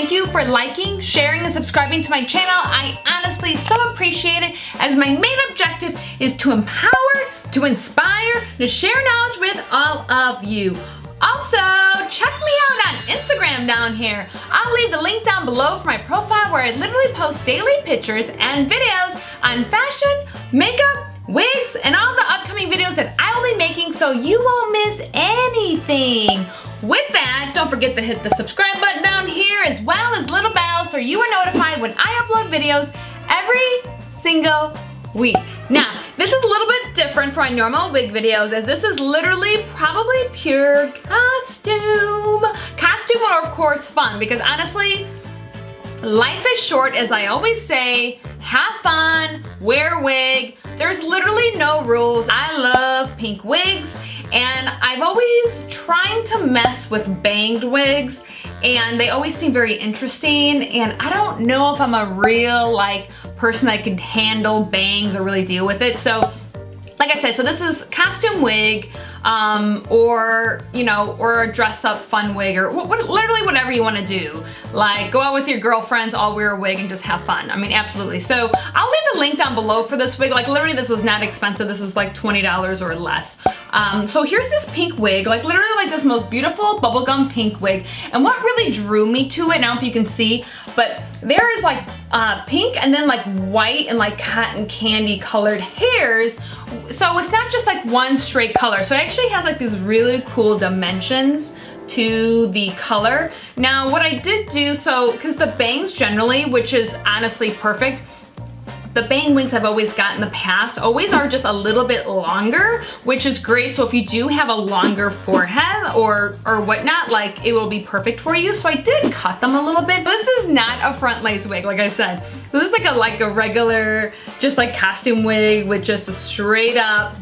thank you for liking, sharing, and subscribing to my channel. I honestly so appreciate it, as my main objective is to empower, to inspire, to share knowledge with all of you. Also, check me out on Instagram down here. I'll leave the link down below for my profile, where I literally post daily pictures and videos on fashion, makeup, wigs, and all the upcoming videos that I will be making, so you won't miss anything. With that, don't forget to hit the subscribe button down here, as well as little bell, so you are notified when I upload videos every single week. Now, this is a little bit different from my normal wig videos, as this is literally probably pure costume. Costume, or of course fun, because honestly, life is short, as I always say. Have fun, wear a wig. There's literally no rules. I love pink wigs, and I've always tried to mess with banged wigs, and they always seem very interesting, and I don't know if I'm a real person that can handle bangs or really deal with it. So like I said, so this is costume wig, or a dress up fun wig, or literally whatever you want to do. Like, go out with your girlfriends, all wear a wig and just have fun. I mean, absolutely. So I'll leave the link down below for this wig. Like, literally this was not expensive. This was like $20 or less. So here's this pink wig, like literally like this most beautiful bubblegum pink wig. And what really drew me to it, now if you can see, but there is like pink and then like white and like cotton candy colored hairs. So it's not just like one straight color. So it actually has like these really cool dimensions to the color. Now what I did do, so because the bangs generally, which is honestly perfect, the bang wigs I've always got in the past always are just a little bit longer, which is great. So if you do have a longer forehead or whatnot, like it will be perfect for you. So I did cut them a little bit. But this is not a front lace wig, like I said. So this is like a regular, just like costume wig with just a straight up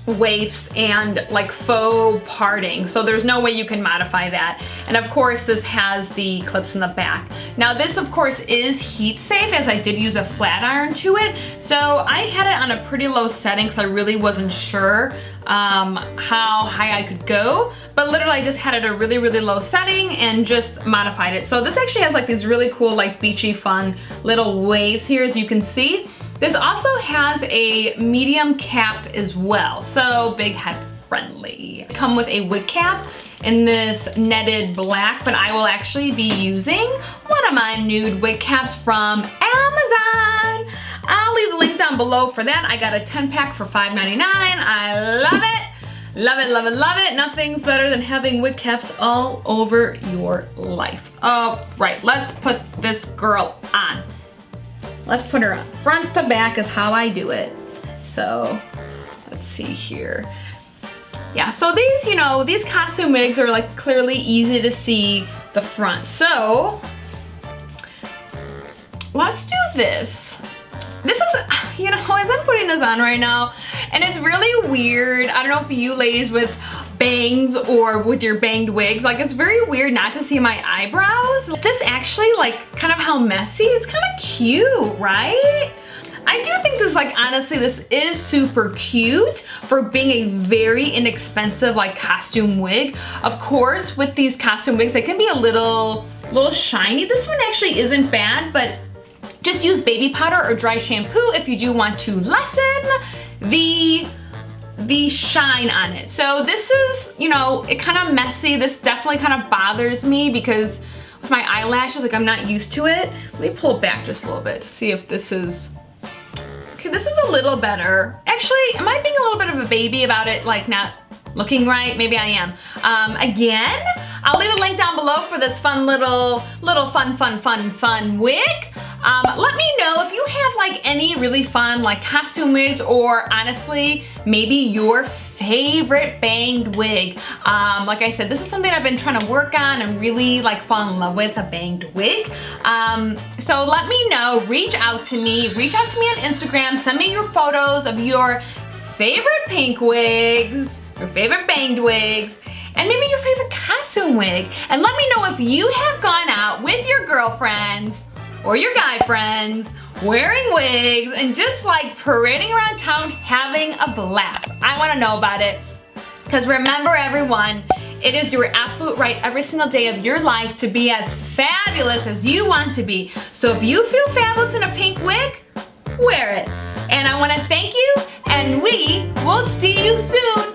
waifs and like faux parting. So there's no way you can modify that. And of course this has the clips in the back. Now this of course is heat safe, as I did use a flat iron to it. So I had it on a pretty low setting because I really wasn't sure how high I could go. But literally I just had it at a really, really low setting and just modified it. So this actually has like these really cool like beachy fun little waves here, as you can see. This also has a medium cap as well, so big head friendly. Come with a wig cap in this netted black, but I will actually be using one of my nude wig caps from Amazon. I'll leave the link down below for that. I got a 10-pack for $5.99. I love it. Love it, love it, love it. Nothing's better than having wig caps all over your life. All right, let's put this girl on. Let's put her on. Front to back is how I do it. So let's see here. Yeah, so these, these costume wigs are like clearly easy to see the front. So let's do this. This is, as I'm putting this on right now, and it's really weird. I don't know if you ladies with bangs or with your banged wigs, like it's very weird not to see my eyebrows. This actually, like kind of how messy, it's kind of cute, right? I do think this, like honestly, this is super cute for being a very inexpensive like costume wig. Of course, with these costume wigs, they can be a little shiny. This one actually isn't bad, but just use baby powder or dry shampoo if you do want to lessen the shine on it. So this is, it kind of messy. This definitely kind of bothers me because with my eyelashes, like I'm not used to it. Let me pull it back just a little bit to see if this is, okay, this is a little better. Actually, am I being a little bit of a baby about it, like not looking right? Maybe I am. Again, I'll leave a link down below for this fun little fun wig. Let me know if you have like any really fun like costume wigs, or honestly, maybe your favorite banged wig. Like I said, this is something I've been trying to work on and really like fall in love with, a banged wig. So let me know, reach out to me on Instagram, send me your photos of your favorite pink wigs, your favorite banged wigs, and maybe your favorite costume wig. And let me know if you have gone out with your girlfriends or your guy friends wearing wigs and just like parading around town having a blast. I want to know about it, because remember everyone, It is your absolute right every single day of your life to be as fabulous as you want to be. So if you feel fabulous in a pink wig, wear it. And I want to thank you, and we will see you soon.